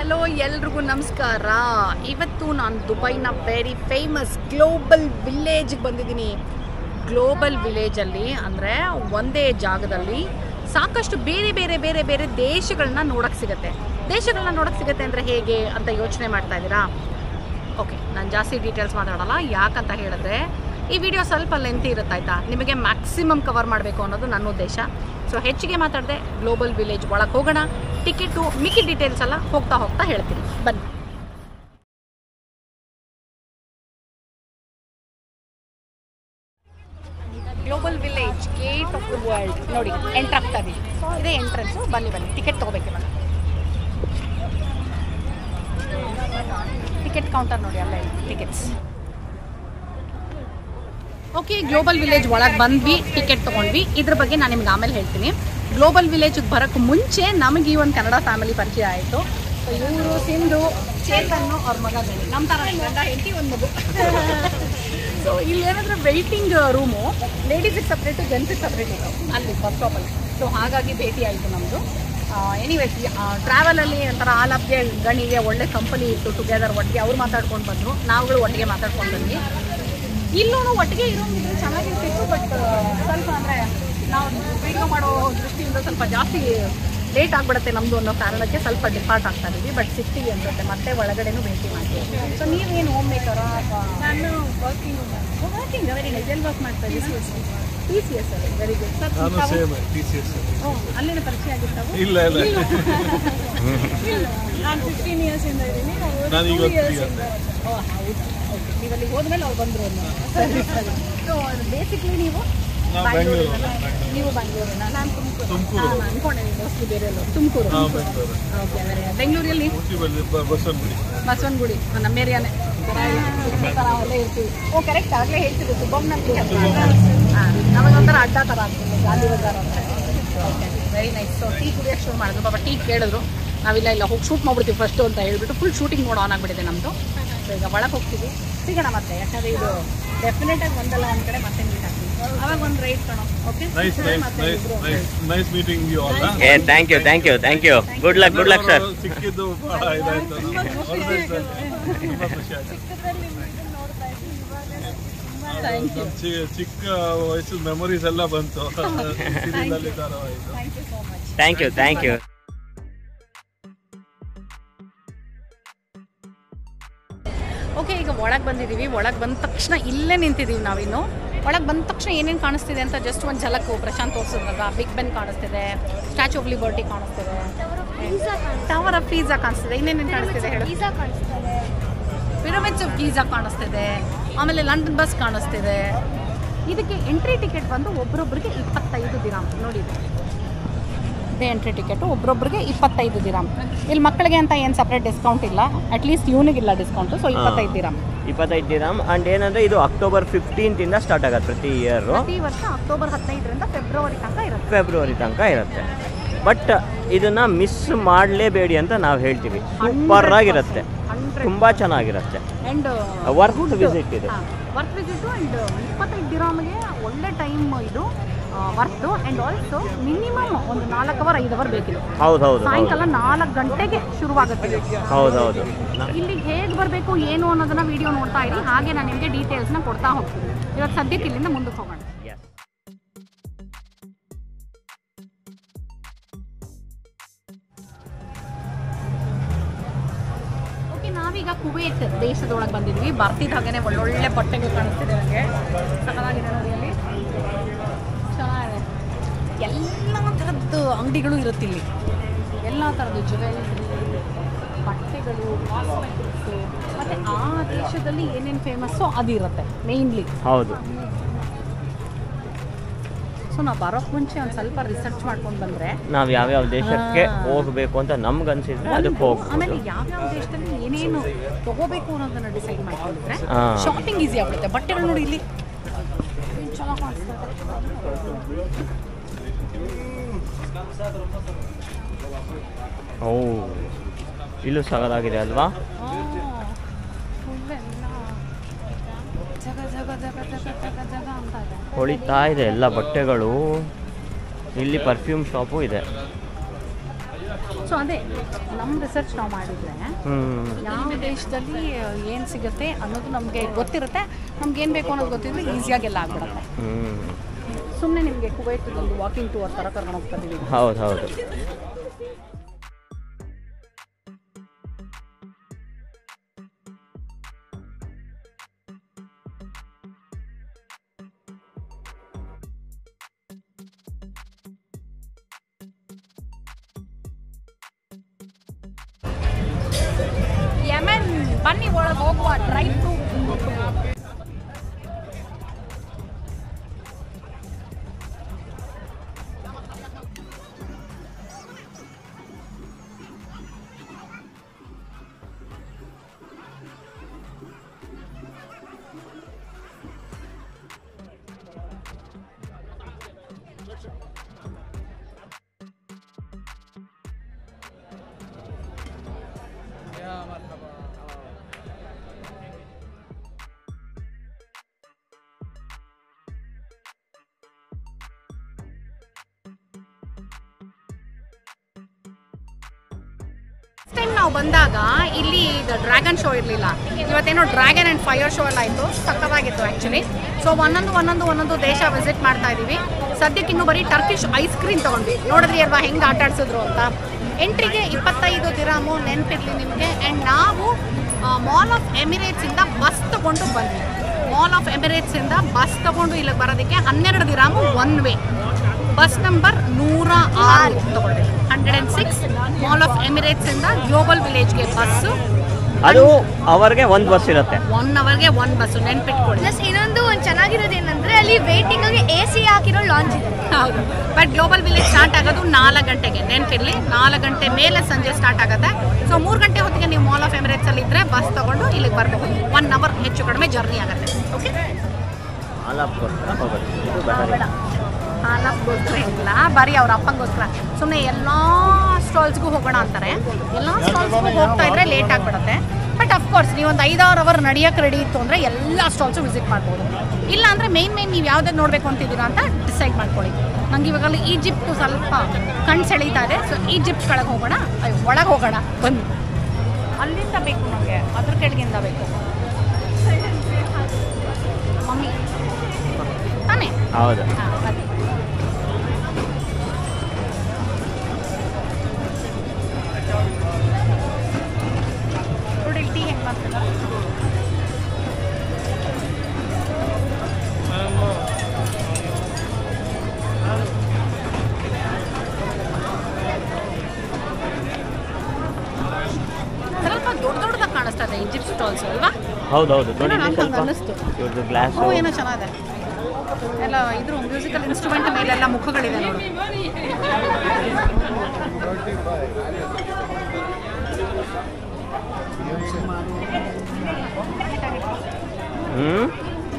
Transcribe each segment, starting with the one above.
Hello ಎಲ್ರಿಗೂ ನಮಸ್ಕಾರ. ಇವತ್ತು ನಾನು ದುಬೈನ ವೆರಿ ಫೇಮಸ್ ಗ್ಲೋಬಲ್ ವಿಲೇಜ್ಗೆ ಬಂದಿದ್ದೀನಿ. ಗ್ಲೋಬಲ್ ವಿಲೇಜಲ್ಲಿ ಅಂದರೆ ಒಂದೇ ಜಾಗದಲ್ಲಿ ಸಾಕಷ್ಟು ಬೇರೆ ಬೇರೆ ಬೇರೆ ಬೇರೆ ದೇಶಗಳನ್ನ ನೋಡೋಕ್ಕೆ ಸಿಗುತ್ತೆ ಅಂದರೆ ಹೇಗೆ ಅಂತ ಯೋಚನೆ ಮಾಡ್ತಾ ಇದ್ದೀರಾ? ಓಕೆ, ನಾನು ಜಾಸ್ತಿ ಡೀಟೇಲ್ಸ್ ಮಾತಾಡೋಲ್ಲ. ಯಾಕಂತ ಹೇಳಿದ್ರೆ ಈ ವಿಡಿಯೋ ಸ್ವಲ್ಪ ಲೆಂತಿ ಇರುತ್ತೆ, ಆಯಿತಾ? ನಿಮಗೆ ಮ್ಯಾಕ್ಸಿಮಮ್ ಕವರ್ ಮಾಡಬೇಕು ಅನ್ನೋದು ನನ್ನ ಉದ್ದೇಶ. ಸೊ ಹೆಚ್ಚಿಗೆ ಮಾತಾಡಿದೆ, ಗ್ಲೋಬಲ್ ವಿಲೇಜ್ ಒಳಗೆ ಹೋಗೋಣ. ಟಿಕೆಟು ಮಿಕ್ಕಿ ಡೀಟೇಲ್ಸ್ ಎಲ್ಲ ಹೋಗ್ತಾ ಹೇಳ್ತೀನಿ, ಬನ್ನಿ. Global village gate of the world ನೋಡಿ, ಎಂಟ್ರ್ ಆಗ್ತಾ ಇದ್ದೀವಿ. ಇದೇ ಎಂಟ್ರೆನ್ಸು. ಬನ್ನಿ ಟಿಕೆಟ್ ತೊಗೋಬೇಕು ಇವಾಗ. ಟಿಕೆಟ್ ಕೌಂಟರ್ ನೋಡಿ, ಅಲ್ಲೇ ಟಿಕೆಟ್ಸ್. ಓಕೆ, ಗ್ಲೋಬಲ್ ವಿಲೇಜ್ ಒಳಗೆ ಬಂದ್ವಿ, ಟಿಕೆಟ್ ತೊಗೊಂಡ್ವಿ. ಇದ್ರ ಬಗ್ಗೆ ನಾನು ನಿಮ್ಗೆ ಆಮೇಲೆ ಹೇಳ್ತೀನಿ. ಗ್ಲೋಬಲ್ ವಿಲೇಜ್ಗೆ ಬರೋಕ್ಕೆ ಮುಂಚೆ ನಮಗೆ ಈ ಒಂದು ಕನ್ನಡ ಫ್ಯಾಮಿಲಿ ಪರಿಚಯ ಆಯಿತು. ಸೊ ಇವರು ಸಿಂಧು, ಚೇತನ್ನು, ಅವ್ರ ಮಗ ಬೇರೆ, ನಮ್ಮ ಥರ ಗಂಡ ಹೆಂಡತಿ ಒಂದು ಮಗು. ಸೊ ಇಲ್ಲಿ ಏನಾದರೂ ವೆಯ್ಟಿಂಗ್ ರೂಮು, ಲೇಡೀಸಿಗೆ ಸಪ್ರೇಟು ಜೆಂಟ್ಸಿಗೆ ಸಪ್ರೇಟ್ ಇತ್ತು ಅಲ್ಲಿ ಬಸ್ ಸ್ಟಾಪಲ್ಲಿ. ಸೊ ಹಾಗಾಗಿ ಭೇಟಿ ಆಯಿತು ನಮ್ಮದು. ಎನಿವೇಸ್, ಟ್ರಾವೆಲಲ್ಲಿ ಒಂಥರ ಆಲಭ್ಯ ಗಣಿಗೆ ಒಳ್ಳೆ ಕಂಪನಿ ಇತ್ತು, ಟುಗೆದರ್ ಒಟ್ಟಿಗೆ ಅವ್ರು ಮಾತಾಡ್ಕೊಂಡು ಬಂದರು, ನಾವುಗಳು ಒಟ್ಟಿಗೆ ಮಾತಾಡ್ಕೊಂಡು ಬಂದ್ವಿ. ಇಲ್ಲೂ ಒಟ್ಟಿಗೆ ಇರೋಂಗಿದ್ರೆ ಚೆನ್ನಾಗಿರ್ತಿತ್ತು. ಬಟ್ ಸ್ವಲ್ಪ ಅಂದರೆ ನಾವು ವಿಡಿಯೋ ಮಾಡೋ ದೃಷ್ಟಿಯಿಂದ ಸ್ವಲ್ಪ ಜಾಸ್ತಿ ಲೇಟ್ ಆಗಿಬಿಡುತ್ತೆ ನಮ್ಮದು ಅನ್ನೋ ಕಾರಣಕ್ಕೆ ಸ್ವಲ್ಪ ಡಿಪಾರ್ಟ್ ಆಗ್ತಾ ಇದ್ದೀವಿ. ಬಟ್ ಸಿಗ್ತೀವಿ ಅನ್ಸುತ್ತೆ, ಮತ್ತೆ ಒಳಗಡೆನೂ ಭೇಟಿ ಮಾಡ್ತೀವಿ. ಸೊ ನೀವೇನು ಹೋಮ್ ಮೇಕರಾ? ನಾನು ವರ್ಕಿಂಗ್ ವೆರಿ ನೈಸ್. ಎಲ್ಲಿ ವರ್ಕ್ ಮಾಡ್ತಾ ಇದ್ದೀವಿ? TCS ಅಲ್ಲಿ. Very good sir. ಅಲ್ಲಿನ ಪರಿಚಯ ಆಗಿರ್ತಾವೆ? ಇಲ್ಲ, ನಾನು 15 years ಇಂದ ಇದ್ದೀನಿ. ಓಕೆ, ನೀವು ಅಲ್ಲಿ ಹೋದ್ಮೇಲೆ ಅವ್ರು ಬಂದರು. ಸೊ ಬೇಸಿಕ್ಲಿ ನೀವು ಬೆಂಗಳೂರಿನ? ನಾನು ತುಮಕೂರು. ಅನ್ಕೊಂಡೆ ನೀವು ಮೋಸ್ಟ್ಲಿ ಬೇರೆ ಎಲ್ಲ ತುಮಕೂರು. ಓಕೆ, ಬೆಂಗಳೂರಲ್ಲಿ ಬಸವನಗುಡಿ ನಮ್ಮ ಏರಿಯಾನೇ ಅಲ್ಲೇ ಇರ್ತೀವಿ. ಓ ಕರೆಕ್ಟ್, ಆಗಲೇ ಹೇಳ್ತಿದ್ದೆ ಸುಬ್ಬಮ್ಮನಲ್ಲಿ. ಹಾಂ, ನಮಗೊಂಥರ ಅಡ್ಡ ಥರ ಆಗ್ತದೆ, ಗಾಂಧಿ ಬಜಾರ್ ಅಂತ. Okay, very nice. So tea ಕುಡಿಯೋಕ್ಕೆ ಶುರು ಮಾಡಿದ್ರು. ಪಾಪ ಟೀ ಕೇಳಿದ್ರು. ನಾವಿಲ್ಲ ಹೋಗಿ ಶೂಟ್ ಮಾಡ್ಬಿಡ್ತೀವಿ ಫಸ್ಟು ಅಂತ ಹೇಳ್ಬಿಟ್ಟು ಫುಲ್ ಶೂಟಿಂಗ್ ಮೋಡ್ ಆನ್ ಆಗಿಬಿಟ್ಟಿದೆ ನಮ್ಮದು. ಸೊ ಈಗ ಒಳಗೆ ಹೋಗ್ತೀವಿ, ಸಿಗೋಣ ಮತ್ತೆ. ಯಾಕಂದರೆ ಇದು ಡೆಫಿನೆಟಾಗಿ ಒಂದಲ್ಲ ಒಂದು ಕಡೆ ಮತ್ತೆ ಮೀಟ್ ಆಗ್ತೀವಿ. ಅವಾಗ ಒಂದು ರೈಟ್ ಕಾಣೋ. Okay, nice meeting you all. Thank you. Good luck sir. ಸಿಕ್ಕಿದ್ದು ಬಹಳ ಇದಾಯ್ತು. ಚಿಕ್ಕ ವಯಸ್ಸು ಮೆಮೊರೀಸ್ ಎಲ್ಲ ಬಂತು. Thank you. ಓಕೆ, ಈಗ ಒಳಗೆ ಬಂದಿದ್ದೀವಿ. ಒಳಗೆ ಬಂದ ತಕ್ಷಣ ಇಲ್ಲೇ ನಿಂತಿದ್ದೀವಿ ನಾವಿನ್ನು. ಒಳಗೆ ಬಂದ ತಕ್ಷಣ ಏನೇನು ಕಾಣಿಸ್ತಿದೆ ಅಂತ ಜಸ್ಟ್ ಒಂದು ಝಲಕ್ಕು ಪ್ರಶಾಂತ್ ತೋರಿಸಿದ್ರಲ್ಲ. ಬಿಗ್ ಬೆನ್ ಕಾಣಿಸ್ತಿದೆ, ಸ್ಟ್ಯಾಚ್ಯೂ ಆಫ್ ಲಿಬರ್ಟಿ ಕಾಣಿಸ್ತಿದೆ, ಟವರ್ ಆಫ್ ಪೀಝಾ ಕಾಣಿಸ್ತಿದೆ. ಇನ್ನೇನೇನು ಕಾಣಿಸ್ತಿದೆ ಹೇಳಿ? ಪಿರಮಿಡ್ಸ್ ಆಫ್ ಗೀಝಾ ಕಾಣಿಸ್ತಿದೆ. ಆಮೇಲೆ ಲಂಡನ್ ಬಸ್ ಕಾಣಿಸ್ತಿದೆ. ಇದಕ್ಕೆ ಎಂಟ್ರಿ ಟಿಕೆಟ್ ಬಂದು ಒಬ್ಬರೊಬ್ಬರಿಗೆ 25 ದಿರಾಮ್. ನೋಡಿ, ಇದೇ ಎಂಟ್ರಿ ಟಿಕೆಟು, ಒಬ್ಬರೊಬ್ಬರಿಗೆ 25 ದಿರಾಮ್. ಇಲ್ಲಿ ಮಕ್ಕಳಿಗೆ ಅಂತ ಏನು ಸಪ್ರೇಟ್ ಡಿಸ್ಕೌಂಟ್ ಇಲ್ಲ, ಅಟ್ಲೀಸ್ಟ್ ಇವನಿಗಿಲ್ಲ ಡಿಸ್ಕೌಂಟು. So 25 dirham. ಆ್ಯಂಡ್ ಏನಂದರೆ ಇದು ಅಕ್ಟೋಬರ್ 15 ಇಂದ ಸ್ಟಾರ್ಟ್ ಆಗುತ್ತೆ ಪ್ರತಿ ಇಯರು. ಪ್ರತಿ ವರ್ಷ ಅಕ್ಟೋಬರ್ 15ರಿಂದ ಫೆಬ್ರವರಿ ತನಕ ಇರುತ್ತೆ. ಬಟ್ ಇದನ್ನು ಮಿಸ್ ಮಾಡಲೇಬೇಡಿ ಅಂತ ನಾವು ಹೇಳ್ತೀವಿ. ಸೂಪರ್ ಆಗಿರುತ್ತೆ, ತುಂಬ ಚೆನ್ನಾಗಿರುತ್ತೆ. ಆ್ಯಂಡ್ ವರ್ತ್ ವಿಸಿಟ್ ಇದು. Worth visit. ಆ್ಯಂಡ್ 25 ದಿರಾಮ್ಗೆ ಒಳ್ಳೆ ಟೈಮ್ ಇದು ವರ್ತು. ಆ್ಯಂಡ್ ಆಲ್ಸೋ ಮಿನಿಮಮ್ ಒಂದು 4 ಅವರ್ 5 ಅವರ್ ಬೇಕಿದೆ. ಹೌದು. ಸಾಯಂಕಾಲ 4 ಗಂಟೆಗೆ ಶುರುವಾಗುತ್ತೆ. ಹೌದು. ಇಲ್ಲಿಗೆ ಹೇಗೆ ಬರಬೇಕು ಏನು ಅನ್ನೋದನ್ನ ವಿಡಿಯೋ ನೋಡ್ತಾ ಇರಿ. ಹಾಗೆ ನಾನು ನಿಮಗೆ ಡೀಟೇಲ್ಸ್ನ ಕೊಡ್ತಾ ಹೋಗ್ತೀನಿ. ಇವತ್ತು ಸದ್ಯಕ್ಕೆ ಇಲ್ಲಿಂದ ಮುಂದಕ್ಕೆ ಹೋಗೋಣ. ನಾವೀಗ ಕುವೈತ್ ದೇಶದೊಳಗೆ ಬಂದಿದ್ವಿ. ಬರ್ತಿದ್ದ ಹಾಗೇನೆ ಒಳ್ಳೊಳ್ಳೆ ಬಟ್ಟೆಗಳು ಕಾಣಿಸ್ತಿದೆ ನನಗೆ. ಸಕ್ಕತ್ತಾಗಿದೆ ನೋಡಿ, ಅಲ್ಲಿ ಚೆನ್ನಾಗಿದೆ. ಎಲ್ಲ ಥರದ್ದು ಅಂಗಡಿಗಳು ಇರುತ್ತೆ ಇಲ್ಲಿ. ಎಲ್ಲ ಥರದ್ದು ಜ್ಯುವೆಲ್ರಿ, ಬಟ್ಟೆಗಳು, ಕಾಸ್ಮೆಟಿಕ್ಸು, ಮತ್ತು ಆ ದೇಶದಲ್ಲಿ ಏನೇನು ಫೇಮಸ್ಸೋ ಅದು ಇರುತ್ತೆ ಮೇಯ್ನ್ಲಿ. ಹೌದು. ಸೊ ನಾವು ಬರೋಕ್ಕೆ ಮುಂಚೆ ಒಂದು ಸ್ವಲ್ಪ ರಿಸರ್ಚ್ ಮಾಡ್ಕೊಂಡು ಬಂದರೆ ನಾವು ಯಾವ್ಯಾವ ದೇಶಕ್ಕೆ ಹೋಗಬೇಕು ಅಂತ ನಮ್ಗೆ ಅನಿಸಿದ್ರೆ ಅದಕ್ಕೆ ಹೋಗ್ಬೋದು. ಆಮೇಲೆ ಯಾವ್ಯಾವ ದೇಶದಲ್ಲಿ ಏನೇನು ತಗೋಬೇಕು ಅನ್ನೋದನ್ನ ಡಿಸೈಡ್ ಮಾಡ್ಕೊಂಡಿದ್ರೆ ಶಾಪಿಂಗ್ ಈಸಿ ಆಗ್ಬಿಡುತ್ತೆ. ಬಟ್ಟೆಗಳು ನೋಡಿ ಇಲ್ಲಿ ಚೆನ್ನಾಗಿ ಕಾಣಿಸ್ತದೆ. ಓ, ಇಲ್ಲೂ ಸಗದಾಗಿದೆ ಅಲ್ವಾ? ಹೊಳಿತಾ ಇದೆ ಎಲ್ಲ ಬಟ್ಟೆಗಳು. ಇಲ್ಲಿ ಪರ್ಫ್ಯೂಮ್ ಶಾಪು ಇದೆ. ಸೊ ಅದೇ ನಮ್ಮ ರಿಸರ್ಚ್ ನಾವು ಮಾಡಿದರೆ ಯಾವ ದೇಶದಲ್ಲಿ ಏನು ಸಿಗುತ್ತೆ ಅನ್ನೋದು ನಮಗೆ ಗೊತ್ತಿರುತ್ತೆ. ನಮ್ಗೆ ಏನು ಬೇಕು ಅನ್ನೋದು ಗೊತ್ತಿದ್ರೆ ಈಸಿಯಾಗೆಲ್ಲ ಆಗ್ಬಿಡುತ್ತೆ. ಸುಮ್ಮನೆ ನಿಮಗೆ ಕುವೈತಲ್ಲಿ ವಾಕಿಂಗ್ ಟೂರ್ ಥರ ಕರ್ಕೊಂಡು ಹೋಗ್ತಾ ಇದ್ದೀವಿ. ಹೌದು ಹೌದು. ಯಮೆನ್ ಬನ್ನಿ ಒಳಗೆ ಹೋಗುವ ಡ್ರೈವ್ ಟು. ಟೈಮ್ ನಾವು ಬಂದಾಗ ಇಲ್ಲಿ ಇದು ಡ್ರ್ಯಾಗನ್ ಶೋ ಇರಲಿಲ್ಲ. ಇವತ್ತೇನೋ ಡ್ರ್ಯಾಗನ್ ಆ್ಯಂಡ್ ಫೈರ್ ಶೋ ಎಲ್ಲ ಆಯಿತು. ಸಕ್ಕತ್ತಾಗಿತ್ತು ಆ್ಯಕ್ಚುಲಿ. ಸೊ ಒಂದೊಂದು ದೇಶ ವಿಸಿಟ್ ಮಾಡ್ತಾ ಇದ್ದೀವಿ. ಸದ್ಯಕ್ಕೆ ಇನ್ನೂ ಬರೀ ಟರ್ಕಿಶ್ ಐಸ್ ಕ್ರೀಮ್ ತೊಗೊಂಡ್ವಿ. ನೋಡಿದ್ರಿ ಅಲ್ವಾ ಹೆಂಗೆ ಆಟ ಆಡಿಸಿದ್ರು ಅಂತ. ಎಂಟ್ರಿಗೆ 25 ದಿರಾಮು ನೆನಪಿರಲಿ ನಿಮಗೆ. ಆ್ಯಂಡ್ ನಾವು ಮಾಲ್ ಆಫ್ ಎಮಿರೇಟ್ಸಿಂದ ಬಸ್ ತೊಗೊಂಡು ಬಂದ್ವಿ. ಮಾಲ್ ಆಫ್ ಎಮಿರೇಟ್ಸಿಂದ ಬಸ್ ತೊಗೊಂಡು ಇಲ್ಲಿಗೆ ಬರೋದಕ್ಕೆ 12 ದಿರಾಮು ಒನ್ ವೇ. ಬಸ್ ನಂಬರ್ 106 ತಗೊಂಡೆ. 106 ಮಾಲ್ ಆಫ್ ಎಮಿರೇಟ್ಸಿಂದ ಗ್ಲೋಬಲ್ ವಿಲೇಜ್ಗೆ ಬಸ್ಸು. ಅದು ಅವರ್ಗೆ ಒಂದು ಬಸ್ ಇರುತ್ತೆ. 1 ಅವರ್ಗೆ 1 ಬಸ್ಸು, ನೆನ್ಪಿಟ್ಕೊಳ್ಳಿ. ಪ್ಲಸ್ ಇನ್ನೊಂದು ಚೆನ್ನಾಗಿರೋದು ಏನಂದ್ರೆ ಅಲ್ಲಿ ವೇಟಿಂಗ್ಗೆ AC ಹಾಕಿರೋ ಲಾಂಚ್ ಇದೆ. ಹೌದು. ಬಟ್ ಗ್ಲೋಬಲ್ ವಿಲೇಜ್ ಸ್ಟಾರ್ಟ್ ಆಗೋದು 4 ಗಂಟೆಗೆ, ನೆನಪಿರಲಿ. 4 ಗಂಟೆ ಮೇಲೆ ಸಂಜೆ ಸ್ಟಾರ್ಟ್ ಆಗುತ್ತೆ. ಸೊ 3 ಗಂಟೆ ಹೊತ್ತಿಗೆ ನೀವು ಮಾಲ್ ಆಫ್ ಎಮಿರೇಟ್ಸಲ್ಲಿ ಇದ್ದರೆ ಬಸ್ ತೊಗೊಂಡು ಇಲ್ಲಿಗೆ ಬರಬಹುದು. 1 ಅವರ್ ಹೆಚ್ಚು ಕಡಿಮೆ ಜರ್ನಿ ಆಗುತ್ತೆ. ಓಕೆ, ಹಾಲಪ್ಗೋಸ್ಕರ ಇಲ್ಲ, ಬರೀ ಅವ್ರ ಅಪ್ಪಂಗೋಸ್ಕರ. ಸುಮ್ಮನೆ ಎಲ್ಲ ಸ್ಟಾಲ್ಸ್ಗೂ ಹೋಗೋಣ ಅಂತಾರೆ. ಎಲ್ಲ ಸ್ಟಾಲ್ಸ್ಗೂ ಹೋಗ್ತಾ ಇದ್ರೆ ಲೇಟ್ ಆಗಿಬಿಡುತ್ತೆ. ಬಟ್ ಅಫ್ಕೋರ್ಸ್ ನೀವು ಒಂದು 5-6 ಅವರ್ ನಡೆಯೋಕ್ಕೆ ರೆಡಿ ಇತ್ತು ಅಂದರೆ ಎಲ್ಲ ಸ್ಟಾಲ್ಸು ವಿಸಿಟ್ ಮಾಡ್ಬೋದು. ಇಲ್ಲ ಅಂದರೆ ಮೇನ್ ನೀವು ಯಾವುದೇ ನೋಡಬೇಕು ಅಂತಿದ್ದೀರಾ ಅಂತ ಡಿಸೈಡ್ ಮಾಡ್ಕೊಳ್ಳಿ. ನಂಗೆ ಇವಾಗಲ್ಲಿ ಈಜಿಪ್ಟು ಸ್ವಲ್ಪ ಕಣ್ಣು ಸೆಳೀತಾ ಇದೆ. ಸೊ ಈಜಿಪ್ಟ್ ಕೆಳಗೆ ಹೋಗೋಣ, ಒಳಗೆ ಹೋಗೋಣ ಬನ್ನಿ. ಅಲ್ಲಿಂದ ಬೇಕು ನಮಗೆ, ಅದ್ರ ಕೆಳಗಿಂದ ಬೇಕು ಮಮ್ಮಿ ತಾನೇ? ಹೌದು. ಹಾಂ ಬನ್ನಿ. ನೋಡಿ ಟೀ ಹೆಂಗೆ ಮಾಡ್ತದ. ಸ್ವಲ್ಪ ದೊಡ್ಡದಾಗಿ ಕಾಣಿಸ್ತಾ ಇದೆ ಈಜಿಪ್ಟ್ ಸ್ಟಾಲ್ಸ್ ಅಲ್ವಾ? ಹೌದೌದು. ನೋಡಿ ಸ್ವಲ್ಪ ಅನ್ನಿಸ್ತು. ಇವ್ರದ್ದು ಗ್ಲಾಸು ಏನೋ ಚೆನ್ನಾಗಿದೆ. ಎಲ್ಲ ಇದ್ರ ಮ್ಯೂಸಿಕಲ್ ಇನ್ಸ್ಟ್ರೂಮೆಂಟ್ ಮೇಲೆಲ್ಲ ಮುಖಗಳಿದೆ ನೋಡಿ.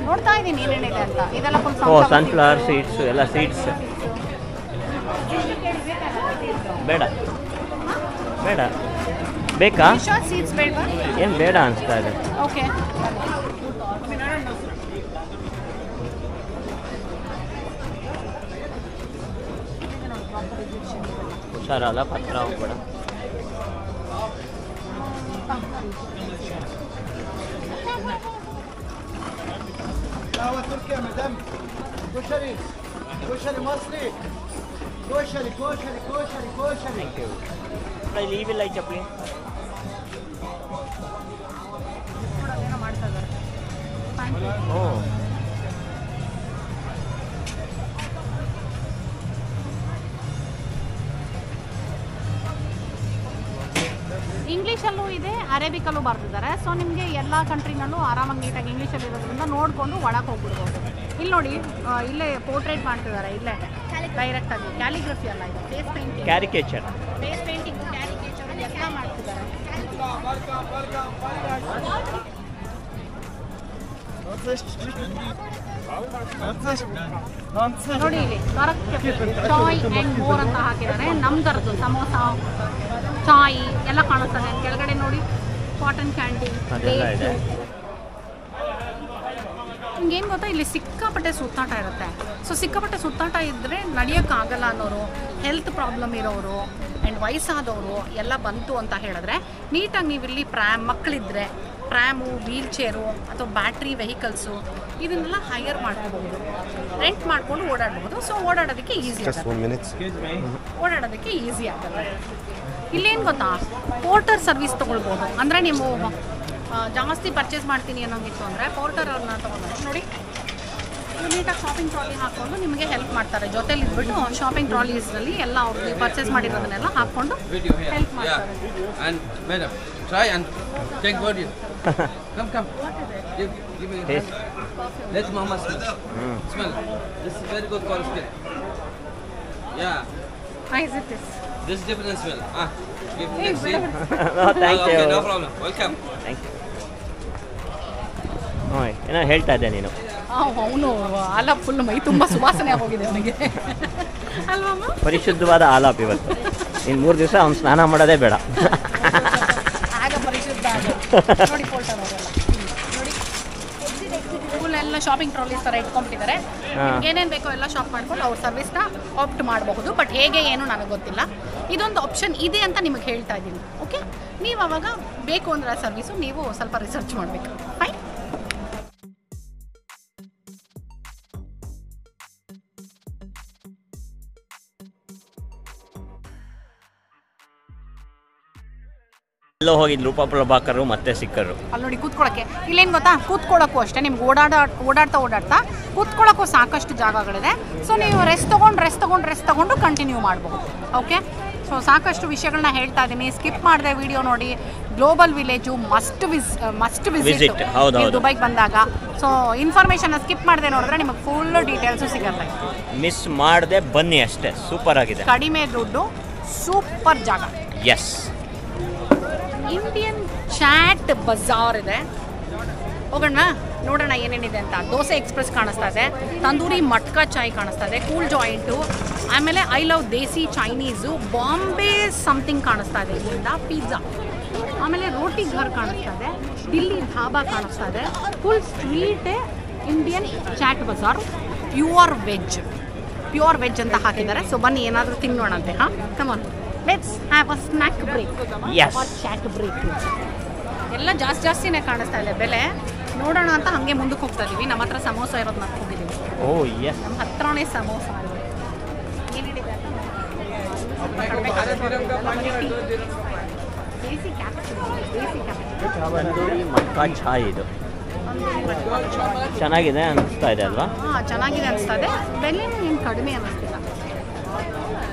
ನೋಡ್ತಾ ಇದ್ದೀನಿ ಏನೇನಿದೆ ಅಂತ. ಇದೆಲ್ಲ ಫುಲ್ ಸನ್ಫ್ಲವರ್ ಸೀಡ್ಸ್ ಎಲ್ಲ ಸೀಡ್ಸ್. ಬೇಡ ಬೇಡ ಬೇಕಾ? ಸೀಡ್ಸ್ ಬೇಡವಾ? ಏನು ಬೇಡ ಅನಿಸ್ತಾ ಇದೆ. ಓಕೆ, ಹುಷಾರಲ್ಲ, ಪತ್ರ ಹೋಗ್ಬೇಡ. تركيا مدام كشري كشري مصري كشري كشري كشري كشري ಇಲ್ಲಿ ಇವಿಲ್ಲ ಈ ಚಪ್ಪಲಿ. ಮಾಡ್ತಾ ಇದ್ದಾರೆ. ಓ, ಇಂಗ್ಲೀಷಲ್ಲೂ ಇದೆ, ಅರೇಬಿಕಲ್ಲೂ ಬರ್ತಿದ್ದಾರೆ. ಸೊ ನಿಮಗೆ ಎಲ್ಲ ಕಂಟ್ರಿನಲ್ಲೂ ಆರಾಮಾಗಿ ನೀಟಾಗಿ ಇಂಗ್ಲೀಷಲ್ಲಿ ಇರೋದ್ರಿಂದ ನೋಡಿಕೊಂಡು ಒಳಗೆ ಹೋಗ್ಬಿಡ್ಬೋದು. ಇಲ್ಲಿ ನೋಡಿ, ಇಲ್ಲೇ ಪೋರ್ಟ್ರೇಟ್ ಮಾಡ್ತಿದ್ದಾರೆ. ಇಲ್ಲೇ ಡೈರೆಕ್ಟಾಗಿ ಕ್ಯಾಲಿಗ್ರಫಿ ಅಲ್ಲ, ಇದು face painting. Caricature. Face painting, caricature ಎಲ್ಲ ಮಾಡ್ತಿದ್ದಾರೆ. ನೋಡಿ ಇಲ್ಲಿ ಚಾಯ್ ಆ್ಯಂಡ್ ಮೋರ್ ಅಂತ ಹಾಕಿದ್ದಾರೆ. ನಮ್ದರದ್ದು ಸಮೋಸ, ಚಾಯ್ ಎಲ್ಲ ಕಾಣಿಸ್ತದೆ. ಕೆಳಗಡೆ ನೋಡಿ ಕಾಟನ್ ಕ್ಯಾಂಡಿ, ಅದೆಲ್ಲ ಇದೆ. ನಿಮ್ಗೆ ಏನು ಗೊತ್ತಾ, ಇಲ್ಲಿ ಸಿಕ್ಕಾಪಟ್ಟೆ ಸುತ್ತಾಟ ಇರುತ್ತೆ. ಸೊ ಸಿಕ್ಕಾಪಟ್ಟೆ ಸುತ್ತಾಟ ಇದ್ದರೆ ನಡೆಯೋಕ್ಕಾಗಲ್ಲ ಅನ್ನೋರು, ಹೆಲ್ತ್ ಪ್ರಾಬ್ಲಮ್ ಇರೋರು ಆ್ಯಂಡ್ ವಯಸ್ಸಾದವರು ಎಲ್ಲ ಬಂತು ಅಂತ ಹೇಳಿದ್ರೆ ನೀಟಾಗಿ ನೀವು ಇಲ್ಲಿ ಮಕ್ಕಳಿದ್ರೆ ಪ್ರ್ಯಾಮು, ವೀಲ್ ಚೇರು ಅಥವಾ ಬ್ಯಾಟ್ರಿ ವೆಹಿಕಲ್ಸು ಇದನ್ನೆಲ್ಲ ಹೈಯರ್ ಮಾಡ್ಕೋಬಹುದು, ರೆಂಟ್ ಮಾಡ್ಕೊಂಡು ಓಡಾಡ್ಬೋದು. ಸೊ ಓಡಾಡೋದಕ್ಕೆ ಈಸಿ ಆಗುತ್ತೆ. ಇಲ್ಲೇನು ಗೊತ್ತಾ, ಪೋರ್ಟರ್ ಸರ್ವಿಸ್ ತೊಗೊಳ್ಬೋದು. ಅಂದರೆ ನೀವು ಜಾಸ್ತಿ ಪರ್ಚೇಸ್ ಮಾಡ್ತೀನಿ ಅನ್ನೋಂಗಿತ್ತು ಅಂದರೆ ಪೋರ್ಟರ್ ಅವ್ರನ್ನ ತೊಗೊಂಡ್ರೆ ನೋಡಿ, ನೀಟಾಗಿ ಶಾಪಿಂಗ್ ಟ್ರಾಲಿ ಹಾಕ್ಕೊಂಡು ನಿಮಗೆ ಹೆಲ್ಪ್ ಮಾಡ್ತಾರೆ. ಜೊತೆಲಿ ಇದ್ಬಿಟ್ಟು ಶಾಪಿಂಗ್ ಟ್ರಾಲೀಸ್ನಲ್ಲಿ ಎಲ್ಲ ಅವ್ರಿಗೆ ಪರ್ಚೇಸ್ ಮಾಡಿರೋದನ್ನೆಲ್ಲ ಹಾಕ್ಕೊಂಡು ಹೆಲ್ಪ್ ಮಾಡ್ತಾರೆ. Try and take body. Come. Give me a taste. Let mama smell. Smell. This is very good for skin. Yeah. How is it this? This is different smell. Give me next. No, thank you. Okay, no problem. Welcome. Thank you. ಏನೋ ಹೇಳ್ತಾ ಇದ್ದೆ ನೀನು. ಅವನು alaap full ಮೈ ತುಂಬ ಸುವಾಸನೆ ಹೋಗಿದೆ ಅವನಿಗೆ ಅಲ್ವಮ್ಮ? ಪರಿಶುದ್ಧವಾದ ಆಲಾಪ್ ಇವತ್ತು. ಇನ್ನು 3 ದಿವಸ ಅವ್ನು ಸ್ನಾನ ಮಾಡೋದೇ ಬೇಡ. ಆಗ ಪರಿಶುದ್ಧ ನೋಡಿ. ಪೋರ್ಟರ್ ಅವರೆಲ್ಲ ನೋಡಿ ಫುಲ್ ಎಲ್ಲ ಶಾಪಿಂಗ್ ಟ್ರಾಲೀಸ್ ಥರ ಇಟ್ಕೊಂಡ್ಬಿಟ್ಟಿದ್ದಾರೆ. ಏನೇನು ಬೇಕೋ ಎಲ್ಲ ಶಾಪ್ ಮಾಡ್ಕೊಂಡು ಅವ್ರ ಸರ್ವಿಸ್ನ ಆಪ್ಟ್ ಮಾಡಬಹುದು. ಬಟ್ ಹೇಗೆ ಏನು ನನಗೆ ಗೊತ್ತಿಲ್ಲ. ಇದೊಂದು ಆಪ್ಷನ್ ಇದೆ ಅಂತ ನಿಮಗೆ ಹೇಳ್ತಾ ಇದ್ದೀನಿ. ಓಕೆ, ನೀವು ಅವಾಗ ಬೇಕು ಅಂದರೆ ಆ ಸರ್ವಿಸು ನೀವು ಸ್ವಲ್ಪ ರಿಸರ್ಚ್ ಮಾಡಬೇಕು. ಫೈನ್. ಎಲ್ಲೋ ಹೋಗಿದ್ದು ರೂಪಾ ಪ್ರಭಾಕರು ಮತ್ತೆ ಸಿಕ್ಕರು. ಅಲ್ಲಿ ನೋಡಿ ಕೂತ್ಕೊಳ್ಳೋಕ್ಕೆ. ಇಲ್ಲೇನು ಗೊತ್ತಾ, ಕೂತ್ಕೊಳ್ಳೋಕ್ಕೂ ಅಷ್ಟೇ ನಿಮ್ಗೆ ಓಡಾಡ್ತಾ ಕೂತ್ಕೊಳ್ಳೋಕ್ಕೂ ಸಾಕಷ್ಟು ಜಾಗಗಳಿದೆ. ಸೊ ನೀವು ರೆಸ್ಟ್ ತೊಗೊಂಡು ಕಂಟಿನ್ಯೂ ಮಾಡಬಹುದು. ಓಕೆ, ಸೊ ಸಾಕಷ್ಟು ವಿಷಯಗಳನ್ನ ಹೇಳ್ತಾ ಇದ್ದೀನಿ. ಸ್ಕಿಪ್ ಮಾಡಿದೆ ವಿಡಿಯೋ ನೋಡಿ. ಗ್ಲೋಬಲ್ ವಿಲೇಜು ಮಸ್ಟ್ ವಿಸಿಟ್ ದುಬೈಗೆ ಬಂದಾಗ. ಸೊ ಇನ್ಫಾರ್ಮೇಷನ್ ಸ್ಕಿಪ್ ಮಾಡದೆ ನೋಡಿದ್ರೆ ನಿಮಗೆ ಫುಲ್ ಡೀಟೇಲ್ಸು ಸಿಗುತ್ತೆ. ಮಿಸ್ ಮಾಡದೆ ಬನ್ನಿ ಅಷ್ಟೇ. ಸೂಪರ್ ಆಗಿದೆ, ಕಡಿಮೆ ದುಡ್ಡು, ಸೂಪರ್ ಜಾಗ. ಎಸ್. ಇಂಡಿಯನ್ ಚಾಟ್ ಬಜಾರ್ ಇದೆ, ಹೋಗೋಣ ನೋಡೋಣ ಏನೇನಿದೆ ಅಂತ. ದೋಸೆ ಎಕ್ಸ್ಪ್ರೆಸ್ ಕಾಣಿಸ್ತಾ ಇದೆ, ತಂದೂರಿ ಮಟ್ಕಾ ಚಾಯ್ ಕಾಣಿಸ್ತಾ ಇದೆ, ಕೂಲ್ ಜಾಯಿಂಟು, ಆಮೇಲೆ I love Desi Chinese, Bombay something ಕಾಣಿಸ್ತಾ ಇದೆ ಇಲ್ಲಿಂದ, ಪಿಜ್ಜಾ, ಆಮೇಲೆ ರೋಟಿ ಘರ್ ಕಾಣಿಸ್ತಾ ಇದೆ, ದಿಲ್ಲಿ ಧಾಬಾ ಕಾಣಿಸ್ತಾ ಇದೆ. ಫುಲ್ ಸ್ಟ್ರೀಟೇ ಇಂಡಿಯನ್ ಚಾಟ್ ಬಜಾರ್. ಪ್ಯೂರ್ ವೆಜ್ ಅಂತ ಹಾಕಿದ್ದಾರೆ. ಸೊ ಬನ್ನಿ ಏನಾದರೂ ತಿನ್ನೋಣಂತೆ. ಹಾಂ, come on, let's have a snack break or chaat break. ಎಲ್ಲ ಜಾಸ್ತಿನೇ ಕಾಣಿಸ್ತಾ ಇದೆ ಬೆಲೆ. ನೋಡೋಣ ಅಂತ ಹಾಗೆ ಮುಂದಕ್ಕೆ ಹೋಗ್ತಾ ಇದೀವಿ. ನಮ್ಮ ಹತ್ರ ಸಮೋಸ ಇರೋದು ಮರ್ತಿದ್ದೀವಿ. ನಮ್ಮ ಹತ್ರನೇ ಸಮೋಸ ಇದೆ. ಏನಿದೆ ತಂದೂರಿ ಮಟ್ಕಾ ಚಾಯ್ ಇದು ಚೆನ್ನಾಗಿದೆ ಅನಿಸ್ತಾ ಇದೆ ಅಲ್ವಾ? ಹಾಂ, ಚೆನ್ನಾಗಿದೆ ಅನಿಸ್ತಾ ಇದೆ. ಬೆಲೆ ಏನು ಕಡಿಮೆ ಅನ್ನಿಸ್ತಿಲ್ಲ.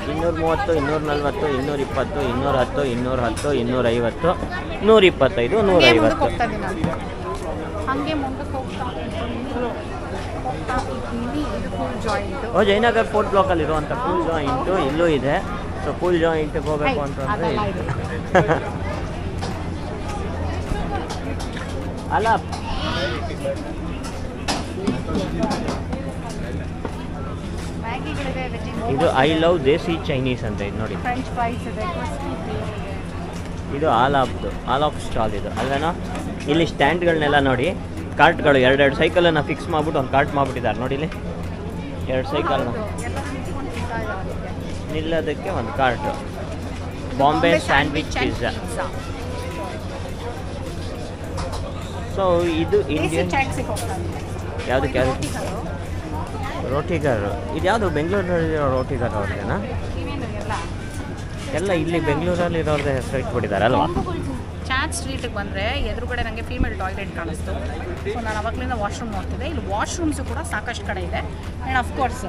230, 240, 220, 210, 210, 250, 125, 150. ಹಾಗೆ ಮುಂದಕ್ಕೆ ಹೋಗ್ತಾ ಓ, ಜಯನಗರ್ ಫೋರ್ಟ್ ಬ್ಲಾಕಲ್ಲಿ ಇರುವಂಥ ಕೂಲ್ ಜಾಯಿಂಟು ಇಲ್ಲೂ ಇದೆ. ಸೊ ಕೂಲ್ ಜಾಯಿಂಟ್ಗೆ ಹೋಗಬೇಕು ಅಂತಂದರೆ ಅಲ್ಲ, ಇದು ಐ ಲವ್ ದೇಸಿ ಚೈನೀಸ್ ಅಂತ ಇದು ನೋಡಿ. ಇದು ಆಲಾಪ್ ಸ್ಟಾಲ್ ಇದು ಅಲ್ವೇನೋ. ಇಲ್ಲಿ ಸ್ಟ್ಯಾಂಡ್ಗಳನ್ನೆಲ್ಲ ನೋಡಿ, ಕಾರ್ಟ್ಗಳು 2 ಸೈಕಲನ್ನು ಫಿಕ್ಸ್ ಮಾಡಿಬಿಟ್ಟು ಒಂದು ಕಾರ್ಟ್ ಮಾಡಿಬಿಟ್ಟಿದ್ದಾರೆ ನೋಡಿ. ಇಲ್ಲಿ 2 ಸೈಕಲ್ನ ನಿಲ್ಲೋದಕ್ಕೆ ಒಂದು cart. Bombay sandwich pizza. So ಇದು ಇಂಡಿಯನ್ ಯಾವುದಕ್ಕೆ ರೋಟಿಗಾರು. ಇದು ಯಾವುದು ಬೆಂಗಳೂರಿನಲ್ಲಿರೋ ರೋಟಿಗಾರು ಅವ್ರಿಗೆನಾ? ಎಲ್ಲ ಇಲ್ಲಿ ಬೆಂಗಳೂರಲ್ಲಿ ಇರೋದೇ ಹೆಸರು ಇಟ್ಬಿಟ್ಟಿದ್ದಾರೆ ಅಲ್ವಾ? ಚಾಟ್ ಸ್ಟ್ರೀಟಿಗೆ ಬಂದರೆ ಎದುರುಗಡೆ ನನಗೆ ಫೀಮೇಲ್ ಟಾಯ್ಲೆಟ್ ಕಾಣಿಸ್ತು. ಸೊ ನಾನು ಅವಾಗಲಿಂದ ವಾಶ್ರೂಮ್ ನೋಡ್ತಿದ್ದೆ. ಇಲ್ಲಿ ವಾಶ್ರೂಮ್ಸು ಕೂಡ ಸಾಕಷ್ಟು ಕಡೆ ಇದೆ. ಆ್ಯಂಡ್ ಅಫ್ಕೋರ್ಸ್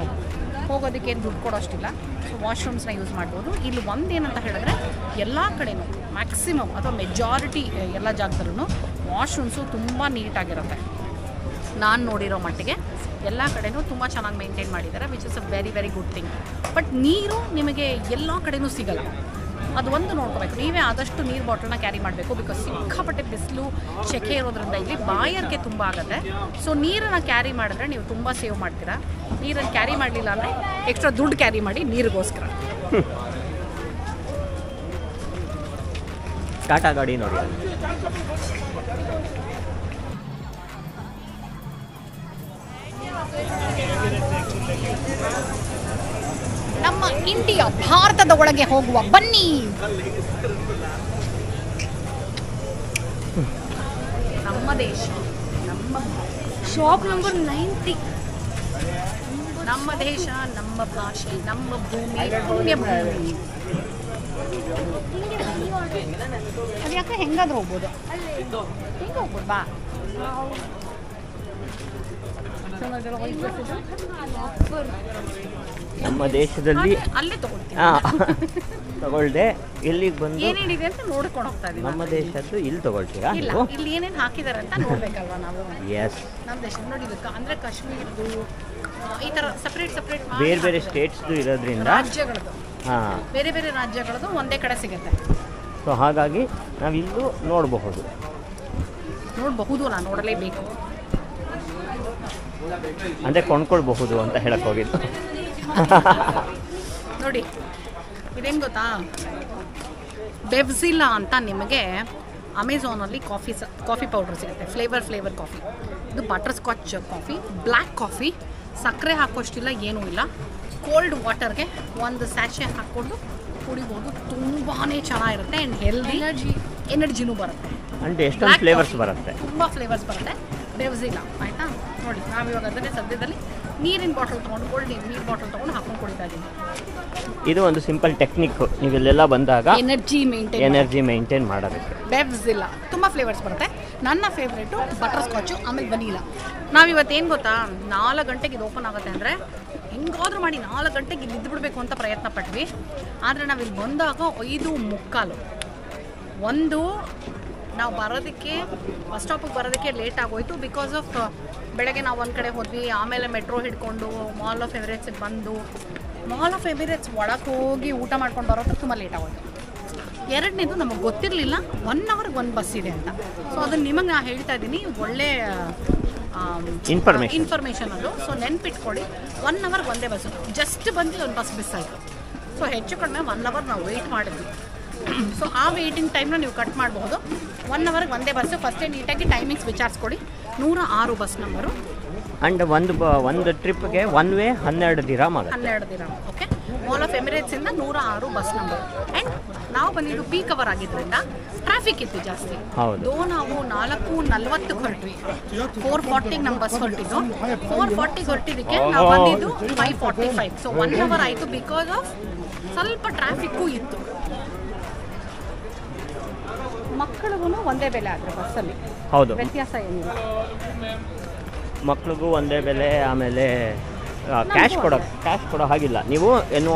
ಹೋಗೋದಕ್ಕೆ ಏನು ದುಡ್ಡು ಕೊಡೋಷ್ಟಿಲ್ಲ. ಸೊ ವಾಶ್ರೂಮ್ಸ್ನ ಯೂಸ್ ಮಾಡ್ಬೋದು. ಇಲ್ಲಿ ಒಂದೇನಂತ ಹೇಳಿದ್ರೆ ಎಲ್ಲ ಕಡೆಯೂ ಮ್ಯಾಕ್ಸಿಮಮ್ ಅಥವಾ ಮೆಜಾರಿಟಿ ಎಲ್ಲ ಜಾಗದಲ್ಲೂ ವಾಶ್ರೂಮ್ಸು ತುಂಬ ನೀಟಾಗಿರುತ್ತೆ. ನಾನು ನೋಡಿರೋ ಮಟ್ಟಿಗೆ ಎಲ್ಲ ಕಡೆಯೂ ತುಂಬ ಚೆನ್ನಾಗಿ ಮೇಂಟೈನ್ ಮಾಡಿದ್ದಾರೆ, which is a very very good thing. But ನೀರು ನಿಮಗೆ ಎಲ್ಲ ಕಡೆಯೂ ಸಿಗಲ್ಲ, ಅದು ಒಂದು ನೋಡ್ಕೋಬೇಕು. ನೀವೇ ಆದಷ್ಟು ನೀರು ಬಾಟಲ್ನ ಕ್ಯಾರಿ ಮಾಡಬೇಕು. ಬಿಕಾಸ್ ಸಿಕ್ಕಾಪಟ್ಟೆ ಬಿಸಿಲು ಸೆಕೆ ಇರೋದ್ರಿಂದ ಇಲ್ಲಿ ಬಾಯಾರಿಕೆ ತುಂಬ ಆಗುತ್ತೆ. ಸೊ ನೀರನ್ನು ಕ್ಯಾರಿ ಮಾಡಿದ್ರೆ ನೀವು ತುಂಬ ಸೇವ್ ಮಾಡ್ತೀರಾ. ನೀರನ್ನು ಕ್ಯಾರಿ ಮಾಡಲಿಲ್ಲ ಅಂದರೆ ಎಕ್ಸ್ಟ್ರಾ ದುಡ್ಡು ಕ್ಯಾರಿ ಮಾಡಿ ನೀರಿಗೋಸ್ಕರ. ಟಾಟಾ ಗಾಡಿ ನೋಡಿ. ನಮ್ಮ ಇಂಡಿಯಾ ಭಾರತದ ಒಳಗೆ ಹೋಗುವ ಬನ್ನಿ. ನಮ್ಮ ದೇಶ, ನಮ್ಮ ಶಾಪ್ ನಂಬರ್ 90. ನಮ್ಮ ದೇಶ, ನಮ್ಮ ಭಾಷೆ, ನಮ್ಮ ಭೂಮಿ, ಪುಣ್ಯ ಭೂಮಿ. ಅದು ಯಾಕೆ ಹೆಂಗಾದ್ರೂ ಹೋಗ್ಬೋದು, ಹೆಂಗೆ ಹೋಗ್ಬೋದು ಬಾ. ನಮ್ಮ ದೇಶದಲ್ಲಿ ಅಲ್ಲೇ ತಗೊಳ್ತೀನಿ. ತಗೊಳ್ದೆ ಇಲ್ಲಿಗೆ ಬಂದು ಏನೇನಿದೆ ಅಂತ ನೋಡ್ಕೊಂಡು ಹೋಗ್ತಾ ಇದೀವಿ. ನಮ್ಮ ದೇಶದ್ದು ಇಲ್ಲಿ ತಗೊಳ್ತೀರಾ ಇಲ್ಲ, ನೀವು? ಇಲ್ಲಿ ಏನೇನು ಹಾಕಿದ್ದಾರೆ ಅಂತ ನೋಡ್ಬೇಕಲ್ವಾ ನಾವು. ಎಸ್, ನಮ್ಮ ದೇಶ ನೋಡಿಬೇಕು ಅಂದ್ರೆ ಕಾಶ್ಮೀರದ್ದು ಈ ಥರ ಸಪ್ರೇಟ್ ಬೇರೆ ಬೇರೆ ಸ್ಟೇಟ್ಸ್ದು ಇರೋದ್ರಿಂದ ರಾಜ್ಯಗಳದ್ದು, ಹಾಂ, ಬೇರೆ ಬೇರೆ ರಾಜ್ಯಗಳದ್ದು ಒಂದೇ ಕಡೆ ಸಿಗುತ್ತೆ. ಸೊ ಹಾಗಾಗಿ ನಾವಿಲ್ಲೂ ನೋಡಬಹುದು. ನೋಡಬಹುದು, ನಾನು ನೋಡಲೇಬೇಕು. ಅಂದರೆ ಕೊಂಡ್ಕೊಳ್ಬಹುದು ಅಂತ ಹೇಳಕ್ ಹೋಗಿದ್ದು. ನೋಡಿ ಇದೇನು ಗೊತ್ತಾ, ಬೆವ್ಸಿಲ್ಲಾ ಅಂತ ನಿಮಗೆ ಅಮೆಝಾನಲ್ಲಿ ಕಾಫಿ ಪೌಡರ್ ಸಿಗುತ್ತೆ. Flavour coffee. ಇದು butterscotch coffee, black coffee. ಸಕ್ಕರೆ ಹಾಕೋಷ್ಟಿಲ್ಲ, ಏನೂ ಇಲ್ಲ. ಕೋಲ್ಡ್ ವಾಟರ್ಗೆ ಒಂದು ಸ್ಯಾಚೆ ಹಾಕ್ಕೊಂಡು ಕುಡಿಬೋದು. ತುಂಬಾ ಚೆನ್ನಾಗಿರುತ್ತೆ ಆ್ಯಂಡ್ ಹೆಲ್ದಿ, ಎನರ್ಜಿನೂ ಬರುತ್ತೆ. ಅಂದರೆ ಎಷ್ಟೊಂದು ಫ್ಲೇವರ್ಸ್ ಬರುತ್ತೆ, ತುಂಬ ಫ್ಲೇವರ್ಸ್ ಬರುತ್ತೆ. ಬೆವ್ಸಿಲ್ಲಾ ಆಯಿತಾ. ನೋಡಿ ನಾವಿವಾಗ ಅದನ್ನೇ ಸದ್ಯದಲ್ಲಿ ನೀರಿನ ಬಾಟಲ್ ತೊಗೊಂಡು, ಕೋಲ್ಡ್ ನೀರು ಬಾಟಲ್ ತೊಗೊಂಡು ಹಾಕೊಂಡು ಕುಡಿತಾ ಇದ್ದೀನಿ. ಇದು ಒಂದು ಸಿಂಪಲ್ ಟೆಕ್ನಿಕ್. ನೀವೆಲ್ಲೆಲ್ಲ ಬಂದಾಗ ಎನರ್ಜಿ ಮೇಂಟೈನ್ ಮಾಡೋದಕ್ಕೆ. ಬೆವ್ಸಿಲ್ಲಾ ತುಂಬ ಫ್ಲೇವರ್ಸ್ ಬರುತ್ತೆ. ನನ್ನ ಫೇವ್ರೇಟು ಬಟರ್ ಸ್ಕಾಚು, ಆಮೇಲೆ ವನಿಲಾ. ನಾವಿವತ್ತು ಏನು ಗೊತ್ತಾ, 4 ಗಂಟೆಗೆ ಇದು ಓಪನ್ ಆಗುತ್ತೆ ಅಂದರೆ ಹೆಂಗಾದ್ರೂ ಮಾಡಿ 4 ಗಂಟೆಗೆ ಇಲ್ಲಿ ಇದ್ದುಬಿಡ್ಬೇಕು ಅಂತ ಪ್ರಯತ್ನ ಪಟ್ವಿ. ಆದರೆ ನಾವಿಲ್ಲಿ ಬಂದಾಗ 5:45. ನಾವು ಬರೋದಕ್ಕೆ ಬಸ್ ಸ್ಟಾಪಿಗೆ ಬರೋದಕ್ಕೆ ಲೇಟ್ ಆಗೋಯ್ತು. ಬಿಕಾಸ್ ಆಫ್ ಬೆಳಗ್ಗೆ ನಾವು ಒಂದು ಕಡೆ ಹೋದ್ವಿ, ಆಮೇಲೆ ಮೆಟ್ರೋ ಹಿಡ್ಕೊಂಡು ಮಾಲ್ ಆಫ್ ಎಮಿರೇಟ್ಸಿಗೆ ಬಂದು ಮಾಲ್ ಆಫ್ ಎಮಿರೇಟ್ಸ್ ಒಳಗೆ ಹೋಗಿ ಊಟ ಮಾಡ್ಕೊಂಡು ಬರೋದು ತುಂಬ ಲೇಟ್ ಆಗೋಯ್ತು. ಎರಡನೇದು ನಮಗೆ ಗೊತ್ತಿರಲಿಲ್ಲ 1 ಅವರ್ಗೆ ಒಂದು ಬಸ್ ಇದೆ ಅಂತ. ಸೊ ಅದನ್ನು ನಿಮಗೆ ನಾನು ಹೇಳ್ತಾ ಇದ್ದೀನಿ, ಒಳ್ಳೆ ಇನ್ಫಾರ್ಮೇಷನ್ ಅದು. ಸೊ ನೆನ್ಪಿಟ್ಕೊಳ್ಳಿ, 1 ಅವರ್ಗೆ ಒಂದೇ ಬಸ್ಸು. ಜಸ್ಟ್ ಬಂದು ಒಂದು ಬಸ್ ಮಿಸ್ ಆಯಿತು. ಸೊ ಹೆಚ್ಚು ಕಡಿಮೆ 1 ಅವರ್ ನಾವು ವೆಯ್ಟ್ ಮಾಡಿದ್ವಿ. ಸೊ ಆ ವೆಯ್ಟಿಂಗ್ ಟೈಮ್ನ ನೀವು ಕಟ್ ಮಾಡಬಹುದು. 1 ಅವರ್ಗೆ ಒಂದೇ ಬಸ್ಸು. ಫಸ್ಟೇ ನೀಟಾಗಿ ಟೈಮಿಂಗ್ಸ್ ವಿಚಾರಿಸ್ಕೊಡಿ. 106 ಬಸ್ ನಂಬರು. ಅಂಡ್ ಒಂದು ಟ್ರಿಪ್ಗೆ ಒನ್ ವೇ 12 ದಿರಾಮ್ ಆಗುತ್ತೆ. 12 ದಿರಾಮ್. ಓಕೆ. ಮಾಲ್ ಆಫ್ ಎಮಿರೇಟ್ಸಿಂದ 106 ಬಸ್ ನಂಬರ್. ಆ್ಯಂಡ್ ನಾವು ಬಂದಿದ್ದು ಪೀಕ್ ಅವರ್ ಆಗಿದ್ದರಿಂದ ಟ್ರಾಫಿಕ್ ಇತ್ತು ಜಾಸ್ತಿ. ಹೌದು. ನಾವು 4:40 ಹೊರಟ್ವಿ. 4:40 ನಮ್ಮ ಬಸ್ ಹೊರಟಿದ್ದು. 4:40 ಹೊರಟಿದ್ದಕ್ಕೆ ನಾವು ಬಂದಿದ್ದು 5:45. ಸೊ 1 ಅವರ್ ಆಯಿತು. ಬಿಕಾಸ್ ಆಫ್ ಸ್ವಲ್ಪ ಟ್ರಾಫಿಕ್ಕು ಇತ್ತು. ಮಕ್ಕಳಿಗೂ ಒಂದೇ ಬೆಲೆ ಆದರೆ ಬಸ್ಸಲ್ಲಿ. ಹೌದು, ವ್ಯತ್ಯಾಸ ಏನಿಲ್ಲ. ಮಕ್ಳಿಗೂ ಒಂದೇ ಬೆಲೆ. ಆಮೇಲೆ ಕ್ಯಾಶ್ ಕೊಡೋ ಹಾಗಿಲ್ಲ. ನೀವು ಏನೋ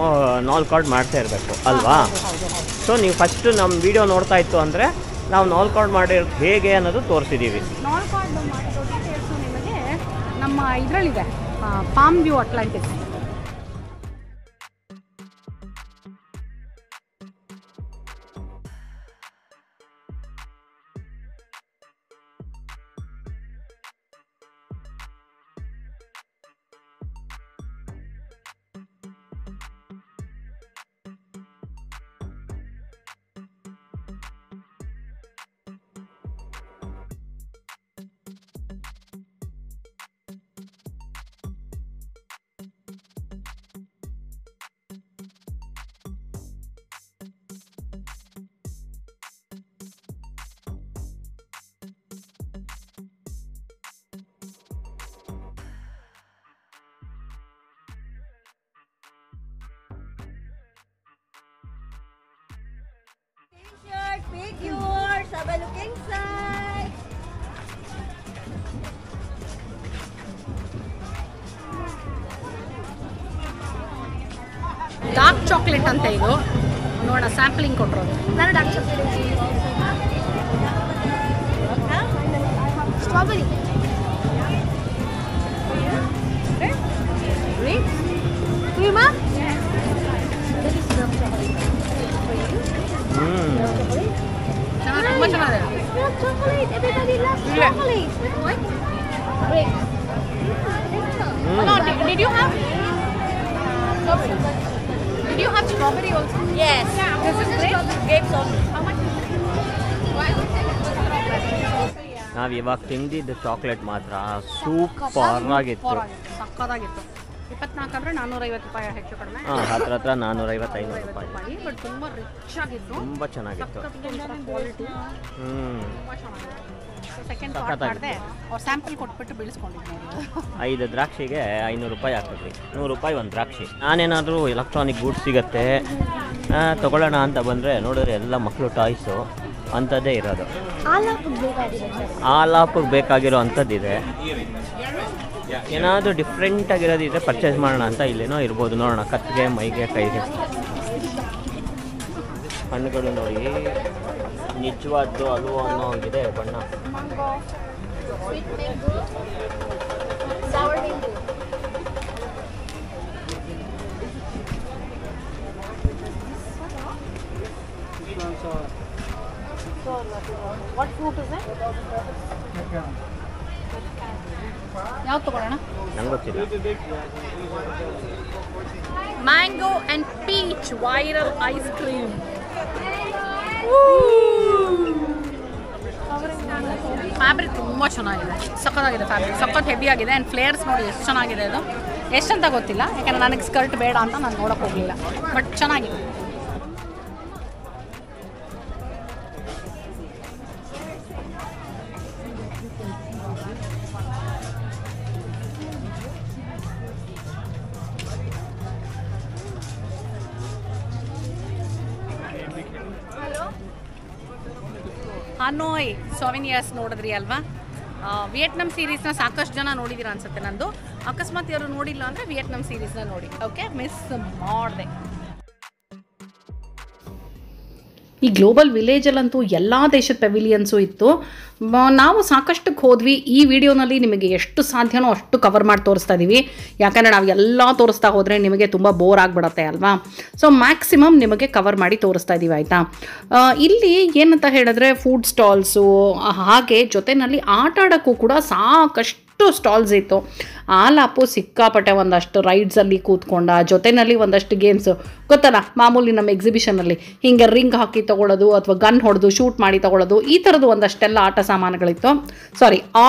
ನಾಲ್ ಕಾರ್ಡ್ ಮಾಡ್ತಾ ಇರಬೇಕು ಅಲ್ವಾ. ಸೊ ನೀವು ಫಸ್ಟ್ ನಮ್ಮ ವಿಡಿಯೋ ನೋಡ್ತಾ ಇತ್ತು ಅಂದರೆ ನಾವು ನಾಲ್ ಕಾರ್ಡ್ ಮಾಡಿರೋದು ಹೇಗೆ ಅನ್ನೋದು ತೋರಿಸಿದ್ದೀವಿ. ನಾಲ್ ಕಾರ್ಡ್ ಮಾಡಿರೋದು ನಿಮಗೆ ನಮ್ಮ ಇದರಲ್ಲಿದೆ, palm view Atlantis. Figures, have a look inside. Dark chocolate ಅಂತ ಇದು ನೋಡ, ಸ್ಯಾಂಪ್ಲಿಂಗ್ ಕೊಟ್ಟಿರೋದು. ನಾನು ಡಾರ್ಕ್ ಚಾಕ್ಲೇಟ್. ಸ್ಟ್ರಾಬೆರಿ. ಕ್ರೀಮಾ? ತುಂಬ ಚೆನ್ನಾಗಿದೆ. Chocolate. Everybody loves chocolate. What? Great. No, did you have strawberry also? Yes. This is great. Grapes also. How much is it? ನಾವು ಇವಾಗ ತಿಂದಿದ್ದು ಚಾಕ್ಲೇಟ್ ಮಾತ್ರ ಸೂಪರ್ ಆಗಿತ್ತು. ಸಕ್ಕತ್ತಾಗಿತ್ತು. 24 ಅಂದರೆ 450 ರೂಪಾಯಿ ಹೆಚ್ಚು ಕಡಿಮೆ. ಹತ್ರ 450-500 ರೂಪಾಯಿ. ಬಟ್ ತುಂಬ ರಿಚ್ ಆಗಿತ್ತು, ತುಂಬ ಚೆನ್ನಾಗಿತ್ತು. ಕ್ವಾಲಿಟಿ ತುಂಬ ಚೆನ್ನಾಗಿತ್ತು. ಸೆಕೆಂಡ್ ಪಾರ್ಟ್ ಮಾಡಿದೆ, ಅವ್ರು ಸ್ಯಾಂಪಲ್ ಕೊಟ್ಬಿಟ್ಟು ಬೀಳಿಸ್ಕೊಂಡಿದ್ದೆ. 5 ದ್ರಾಕ್ಷಿಗೆ 500 ರೂಪಾಯಿ ಹಾಕಿದ್ವಿ, 100 ರೂಪಾಯಿ ಒಂದು ದ್ರಾಕ್ಷಿ. ನಾನೇನಾದರೂ ಎಲೆಕ್ಟ್ರಾನಿಕ್ ಗೂಡ್ಸ್ ಸಿಗುತ್ತೆ ತೊಗೊಳ್ಳೋಣ ಅಂತ ಬಂದರೆ ನೋಡಿದ್ರೆ ಎಲ್ಲ ಮಕ್ಕಳು ಟಾಯ್ಸು ಅಂಥದ್ದೇ ಇರೋದು. ಆಲಾಪಿಗೆ ಬೇಕಾಗಿರೋ ಅಂಥದ್ದಿದೆ. ಏನಾದರೂ ಡಿಫ್ರೆಂಟ್ ಆಗಿರೋದಿದ್ರೆ ಪರ್ಚೇಸ್ ಮಾಡೋಣ ಅಂತ ಇಲ್ಲೇನೋ ಇರ್ಬೋದು. ನೋಡೋಣ, ಕತ್ತಿಗೆ, ಮೈಗೆ, ಕೈಗೆ. ಹಣ್ಣುಗಳು ನೋಡಿ ನಿಜವಾದ್ದು ಅಲ್ವೋ ಅನ್ನೋ ಇದೆ ಬಣ್ಣ. ಯಾವ್ದು ತಗೊಳ್ಳೋಣ? ನಂಗೆ ಗೊತ್ತಿಲ್ಲ. Mango and peach viral ice cream. Fabric ತುಂಬ ಚೆನ್ನಾಗಿದೆ, ಸಖತ್ತಾಗಿದೆ ಫ್ಯಾಬ್ರಿಕ್, ಸಖತ್ ಹೆವಿ ಆಗಿದೆ. ಆ್ಯಂಡ್ ಫ್ಲೇಯರ್ಸ್ ನೋಡಿ ಎಷ್ಟು ಚೆನ್ನಾಗಿದೆ. ಇದು ಎಷ್ಟಂತ ಗೊತ್ತಿಲ್ಲ, ಯಾಕಂದರೆ ನನಗೆ ಸ್ಕರ್ಟ್ ಬೇಡ ಅಂತ ನಾನು ನೋಡೋಕೆ ಹೋಗಲಿಲ್ಲ, ಬಟ್ ಚೆನ್ನಾಗಿದೆ. ಹನೋಯ್ ಸೋವಿನಿಯರ್ಸ್ ನೋಡಿದ್ರಿ ಅಲ್ವಾ? ವಿಯೆಟ್ನಾಂ ಸೀರೀಸ್ನ ಸಾಕಷ್ಟು ಜನ ನೋಡಿದ್ದೀರಾ ಅನ್ಸುತ್ತೆ. ನಂದು ಅಕಸ್ಮಾತ್ ಯಾರು ನೋಡಿಲ್ಲ ಅಂದರೆ ವಿಯೆಟ್ನಾಂ ಸೀರೀಸ್ನ ನೋಡಿ. ಓಕೆ, ಮಿಸ್ ಮಾಡಿದೆ. ಈ ಗ್ಲೋಬಲ್ ವಿಲೇಜಲ್ಲಂತೂ ಎಲ್ಲ ದೇಶದ ಪೆವಿಲಿಯನ್ಸು ಇತ್ತು. ನಾವು ಸಾಕಷ್ಟಕ್ಕೆ ಹೋದ್ವಿ. ಈ ವಿಡಿಯೋನಲ್ಲಿ ನಿಮಗೆ ಎಷ್ಟು ಸಾಧ್ಯನೋ ಅಷ್ಟು ಕವರ್ ಮಾಡಿ ತೋರಿಸ್ತಾ ಇದ್ದೀವಿ, ಯಾಕಂದರೆ ನಾವು ಎಲ್ಲ ತೋರಿಸ್ತಾ ಹೋದರೆ ನಿಮಗೆ ತುಂಬ ಬೋರ್ ಆಗಿಬಿಡತ್ತೆ ಅಲ್ವಾ. ಸೊ ಮ್ಯಾಕ್ಸಿಮಮ್ ನಿಮಗೆ ಕವರ್ ಮಾಡಿ ತೋರಿಸ್ತಾ ಇದ್ದೀವಿ, ಆಯಿತಾ. ಇಲ್ಲಿ ಏನಂತ ಹೇಳಿದ್ರೆ ಫುಡ್ ಸ್ಟಾಲ್ಸು, ಹಾಗೆ ಜೊತೆಯಲ್ಲಿ ಆಟ ಆಡೋಕ್ಕೂ ಕೂಡ ಸಾಕಷ್ಟು ಸ್ಟಾಲ್ಸ್ ಇತ್ತು. ಆಲಾಪು ಸಿಕ್ಕಾಪಟ್ಟೆ ಒಂದಷ್ಟು ರೈಡ್ಸಲ್ಲಿ ಕೂತ್ಕೊಂಡ, ಜೊತೆಯಲ್ಲಿ ಒಂದಷ್ಟು ಗೇಮ್ಸು ಗೊತ್ತಲ್ಲ, ಮಾಮೂಲಿ ನಮ್ಮ ಎಕ್ಸಿಬಿಷನಲ್ಲಿ ಹಿಂಗೆ ರಿಂಗ್ ಹಾಕಿ ತೊಗೊಳ್ಳೋದು ಅಥವಾ ಗನ್ ಹೊಡೆದು ಶೂಟ್ ಮಾಡಿ ತೊಗೊಳ್ಳೋದು, ಈ ಥರದ್ದು ಒಂದಷ್ಟೆಲ್ಲ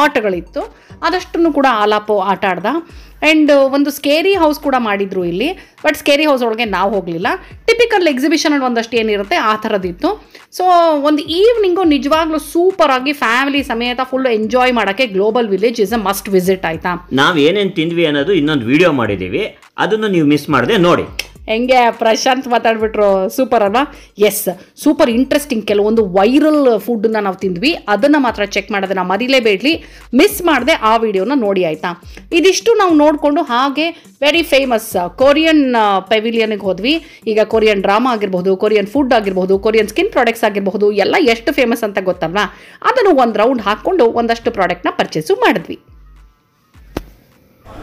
ಆಟಗಳಿತ್ತು. ಅದಷ್ಟನ್ನು ಕೂಡ ಆಲಾಪು ಆಟ ಆಡ್ದ. ಆ್ಯಂಡ್ ಒಂದು ಸ್ಕೇರಿ ಹೌಸ್ ಕೂಡ ಮಾಡಿದ್ರು ಇಲ್ಲಿ, ಬಟ್ ಸ್ಕೇರಿ ಹೌಸ್ ಒಳಗೆ ನಾವು ಹೋಗಲಿಲ್ಲ. ಟಿಪಿಕಲ್ ಎಕ್ಸಿಬಿಷನಲ್ಲಿ ಒಂದಷ್ಟು ಏನಿರುತ್ತೆ ಆ ಥರದ್ದಿತ್ತು. ಸೊ ಒಂದು ಈವ್ನಿಂಗು ನಿಜವಾಗ್ಲೂ ಸೂಪರಾಗಿ ಫ್ಯಾಮಿಲಿ ಸಮೇತ ಫುಲ್ ಎಂಜಾಯ್ ಮಾಡೋಕ್ಕೆ global village is a must visit, ಆಯಿತಾ. ನಾವು ಏನೇನು ತಿಂದ್ವಿ ಅನ್ನೋದು ಇನ್ನೊಂದು ವಿಡಿಯೋ ಮಾಡಿದ್ದೀವಿ, ಅದನ್ನು ನೀವು ಮಿಸ್ ಮಾಡದೆ ನೋಡಿ. ಹೆಂಗೆ ಪ್ರಶಾಂತ್ ಮಾತಾಡ್ಬಿಟ್ರು, ಸೂಪರ್ ಅಲ್ವಾ? Yes, super interesting. ಕೆಲವೊಂದು ವೈರಲ್ ಫುಡ್ಡನ್ನ ನಾವು ತಿಂದ್ವಿ, ಅದನ್ನು ಮಾತ್ರ ಚೆಕ್ ಮಾಡೋದನ್ನ ಮರಿಲೇಬೇಡ್ಲಿ, ಮಿಸ್ ಮಾಡದೆ ಆ ವಿಡಿಯೋನ ನೋಡಿ, ಆಯಿತಾ. ಇದಿಷ್ಟು ನಾವು ನೋಡಿಕೊಂಡು ಹಾಗೆ ವೆರಿ ಫೇಮಸ್ ಕೊರಿಯನ್ ಪೆವಿಲಿಯನ್ಗೆ ಹೋದ್ವಿ. ಈಗ ಕೊರಿಯನ್ ಡ್ರಾಮಾ ಆಗಿರ್ಬೋದು, ಕೊರಿಯನ್ ಫುಡ್ ಆಗಿರ್ಬೋದು, ಕೊರಿಯನ್ ಸ್ಕಿನ್ ಪ್ರಾಡಕ್ಟ್ಸ್ ಆಗಿರ್ಬೋದು, ಎಲ್ಲ ಎಷ್ಟು ಫೇಮಸ್ ಅಂತ ಗೊತ್ತಲ್ವಾ. ಅದನ್ನು ಒಂದು ರೌಂಡ್ ಹಾಕ್ಕೊಂಡು ಒಂದಷ್ಟು ಪ್ರಾಡಕ್ಟ್ನ ಪರ್ಚೇಸು ಮಾಡಿದ್ವಿ.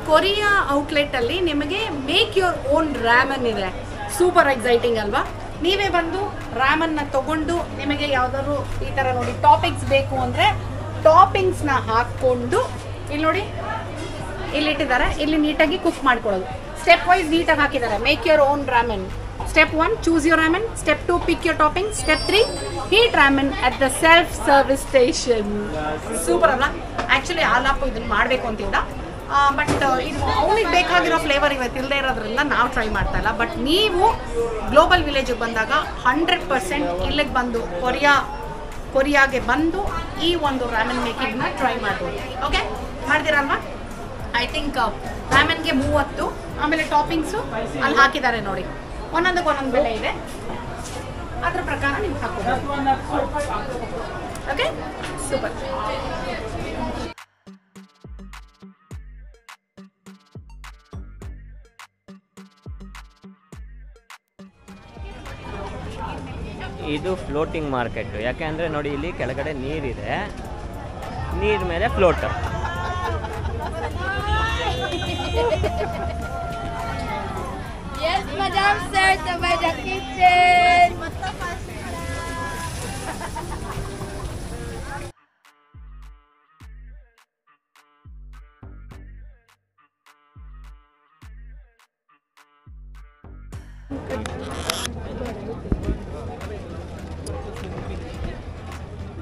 ಕೊರಿಯಾ ಔಟ್ಲೆಟಲ್ಲಿ ನಿಮಗೆ ಮೇಕ್ ಯುವರ್ ಓನ್ ರ್ಯಾಮನ್ ಇದೆ. ಸೂಪರ್ ಎಕ್ಸೈಟಿಂಗ್ ಅಲ್ವಾ? ನೀವೇ ಬಂದು ರ್ಯಾಮನ್ನ ತಗೊಂಡು ನಿಮಗೆ ಯಾವುದಾದ್ರು ಈ ಥರ ನೋಡಿ ಟಾಪಿಂಗ್ಸ್ ಬೇಕು ಅಂದರೆ ಟಾಪಿಂಗ್ಸ್ನ ಹಾಕ್ಕೊಂಡು ಇಲ್ಲಿ ನೋಡಿ ಇಲ್ಲಿಟ್ಟಿದ್ದಾರೆ, ಇಲ್ಲಿ ನೀಟಾಗಿ ಕುಕ್ ಮಾಡ್ಕೊಳ್ಳೋದು. ಸ್ಟೆಪ್ ವೈಸ್ ನೀಟಾಗಿ ಹಾಕಿದ್ದಾರೆ. Make your own ramen. Step 1 choose your ramen, step 2 pick your topping, step 3 heat ramen at the self service station. Super ಅಲ್ಲ? ಆ್ಯಕ್ಚುಲಿ ಆಲಾಪು ಇದನ್ನು ಮಾಡಬೇಕು ಅಂತಿದ್ದ, ಬಟ್ ಇದು ಅವನಿಗೆ ಬೇಕಾಗಿರೋ ಫ್ಲೇವರ್ ಇವತ್ತು ಇಲ್ಲದೆ ಇರೋದ್ರಿಂದ ನಾವು ಟ್ರೈ ಮಾಡ್ತಾ ಇಲ್ಲ. ಬಟ್ ನೀವು ಗ್ಲೋಬಲ್ ವಿಲೇಜಿಗೆ ಬಂದಾಗ 100% ಇಲ್ಲಿಗೆ ಬಂದು ಕೊರಿಯಾಗೆ ಬಂದು ಈ ಒಂದು ರ್ಯಾಮನ್ ಮೇಕಿಂಗ್ನ ಟ್ರೈ ಮಾಡ್ಬೋದು. ಓಕೆ, ಮಾಡ್ತೀರಲ್ವಾ? ಐ ಥಿಂಕ್ ರ್ಯಾಮನ್ಗೆ 30, ಆಮೇಲೆ ಟಾಪಿಂಗ್ಸು ಅಲ್ಲಿ ಹಾಕಿದ್ದಾರೆ ನೋಡಿ, ಒಂದೊಂದು ಬೆಲೆ ಇದೆ, ಅದ್ರ ಪ್ರಕಾರ ನೀವು ಹಾಕೋಬೋದು. Okay, super. ಇದು ಫ್ಲೋಟಿಂಗ್ ಮಾರ್ಕೆಟ್. ಯಾಕೆ ಅಂದರೆ ನೋಡಿ, ಇಲ್ಲಿ ಕೆಳಗಡೆ ನೀರಿದೆ, ನೀರ್ ಮೇಲೆ float. Yes, madam, sir, to the kitchen.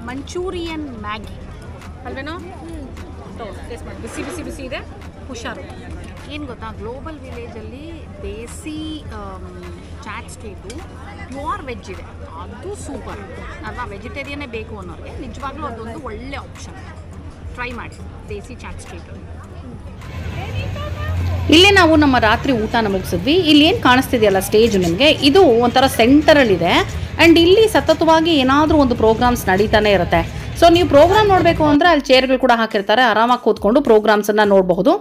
Manchurian Maggi ಅಲ್ವೇನೋ ಟೇಸ್ಟ್ ಮಾಡಿ. ಬಿಸಿ ಬಿಸಿ ಬಿಸಿ ಇದೆ, ಹುಷಾರು. ಏನು ಗೊತ್ತಾ, ಗ್ಲೋಬಲ್ ವಿಲೇಜಲ್ಲಿ ದೇಸಿ ಚಾಟ್ ಸ್ಟ್ರೀಟು ಪ್ಯೂರ್ ವೆಜ್ ಇದೆ, ಅದು ಸೂಪರ್ ಅಲ್ವಾ. ವೆಜಿಟೇರಿಯನ್ನೇ ಬೇಕು ಅನ್ನೋರಿಗೆ ನಿಜವಾಗ್ಲೂ ಅದೊಂದು ಒಳ್ಳೆ ಆಪ್ಷನ್. ಟ್ರೈ ಮಾಡಿ ದೇಸಿ ಚಾಟ್ ಸ್ಟ್ರೀಟ್. ಇಲ್ಲೇ ನಾವು ನಮ್ಮ ರಾತ್ರಿ ಊಟನ ಮುಗಿಸಿದ್ವಿ. ಇಲ್ಲಿ ಏನು ಕಾಣಿಸ್ತಿದೆಯಲ್ಲ ಸ್ಟೇಜ್ ನಿಮಗೆ, ಇದು ಒಂಥರ ಸೆಂಟರಲ್ಲಿದೆ ಆ್ಯಂಡ್ ಇಲ್ಲಿ ಸತತವಾಗಿ ಏನಾದರೂ ಒಂದು ಪ್ರೋಗ್ರಾಮ್ಸ್ ನಡೀತಾನೆ ಇರುತ್ತೆ. ಸೊ ನೀವು ಪ್ರೋಗ್ರಾಮ್ ನೋಡಬೇಕು ಅಂದರೆ ಅಲ್ಲಿ ಚೇರ್ಗಳು ಕೂಡ ಹಾಕಿರ್ತಾರೆ, ಆರಾಮಾಗಿ ಕೂತ್ಕೊಂಡು ಪ್ರೋಗ್ರಾಮ್ಸನ್ನು ನೋಡಬಹುದು.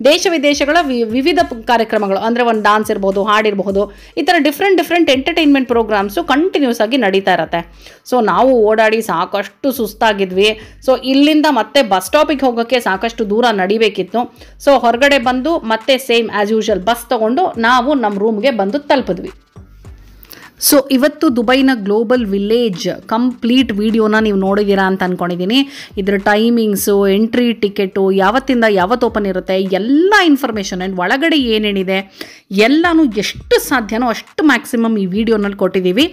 ದೇಶ ವಿದೇಶಗಳ ವಿವಿಧ ಕಾರ್ಯಕ್ರಮಗಳು ಅಂದರೆ ಒಂದು ಡಾನ್ಸ್ ಇರ್ಬೋದು, ಹಾಡಿರಬಹುದು, ಈ ಥರ ಡಿಫ್ರೆಂಟ್ ಎಂಟರ್ಟೈನ್ಮೆಂಟ್ ಪ್ರೋಗ್ರಾಮ್ಸು ಕಂಟಿನ್ಯೂಸ್ ಆಗಿ ನಡೀತಾ ಇರುತ್ತೆ. ಸೊ ನಾವು ಓಡಾಡಿ ಸಾಕಷ್ಟು ಸುಸ್ತಾಗಿದ್ವಿ. ಸೊ ಇಲ್ಲಿಂದ ಮತ್ತೆ ಬಸ್ ಸ್ಟಾಪಿಗೆ ಹೋಗೋಕ್ಕೆ ಸಾಕಷ್ಟು ದೂರ ನಡಿಬೇಕಿತ್ತು. ಸೊ ಹೊರಗಡೆ ಬಂದು ಮತ್ತೆ ಸೇಮ್ ಆ್ಯಸ್ ಯೂಶುವಲ್ ಬಸ್ ತೊಗೊಂಡು ನಾವು ನಮ್ಮ ರೂಮ್ಗೆ ಬಂದು ತಲುಪಿದ್ವಿ. ಸೊ ಇವತ್ತು ದುಬೈನ ಗ್ಲೋಬಲ್ ವಿಲೇಜ್ ಕಂಪ್ಲೀಟ್ ವಿಡಿಯೋನ ನೀವು ನೋಡಿದ್ದೀರಾ ಅಂತ ಅಂದ್ಕೊಂಡಿದ್ದೀನಿ. ಇದರ ಟೈಮಿಂಗ್ಸು, ಎಂಟ್ರಿ ಟಿಕೆಟು, ಯಾವತ್ತಿಂದ ಯಾವತ್ತು ಓಪನ್ ಇರುತ್ತೆ, ಎಲ್ಲ ಇನ್ಫಾರ್ಮೇಷನ್ ಆ್ಯಂಡ್ ಒಳಗಡೆ ಏನೇನಿದೆ ಎಲ್ಲನೂ ಎಷ್ಟು ಸಾಧ್ಯನೋ ಅಷ್ಟು ಮ್ಯಾಕ್ಸಿಮಮ್ ಈ ವಿಡಿಯೋನಲ್ಲಿ ಕೊಟ್ಟಿದ್ದೀವಿ.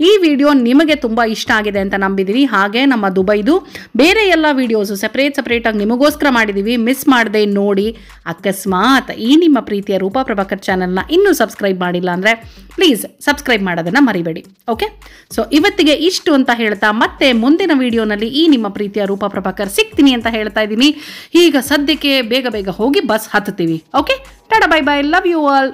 ಈ ವಿಡಿಯೋ ನಿಮಗೆ ತುಂಬ ಇಷ್ಟ ಆಗಿದೆ ಅಂತ ನಂಬಿದ್ದೀವಿ. ಹಾಗೆ ನಮ್ಮ ದುಬೈದು ಬೇರೆ ಎಲ್ಲ ವೀಡಿಯೋಸು ಸಪ್ರೇಟಾಗಿ ನಿಮಗೋಸ್ಕರ ಮಾಡಿದ್ದೀವಿ. ಮಿಸ್ ಮಾಡದೆ ನೋಡಿ. ಅಕಸ್ಮಾತ್ ಈ ನಿಮ್ಮ ಪ್ರೀತಿಯ ರೂಪಾ ಪ್ರಭಾಕರ್ ಚಾನಲ್ನ ಇನ್ನೂ ಸಬ್ಸ್ಕ್ರೈಬ್ ಮಾಡಿಲ್ಲ ಅಂದರೆ ಪ್ಲೀಸ್ ಸಬ್ಸ್ಕ್ರೈಬ್ ಮಾಡೋದನ್ನು ಮರಿಬೇಡಿ. ಓಕೆ, ಸೊ ಇವತ್ತಿಗೆ ಇಷ್ಟು ಅಂತ ಹೇಳ್ತಾ ಮತ್ತೆ ಮುಂದಿನ ವಿಡಿಯೋನಲ್ಲಿ ಈ ನಿಮ್ಮ ಪ್ರೀತಿಯ ರೂಪಾ ಪ್ರಭಾಕರ್ ಸಿಗ್ತೀನಿ ಅಂತ ಹೇಳ್ತಾ ಇದ್ದೀನಿ. ಈಗ ಸದ್ಯಕ್ಕೆ ಬೇಗ ಹೋಗಿ ಬಸ್ ಹತ್ತುತ್ತೀವಿ. Okay, tata, bye bye, love you all.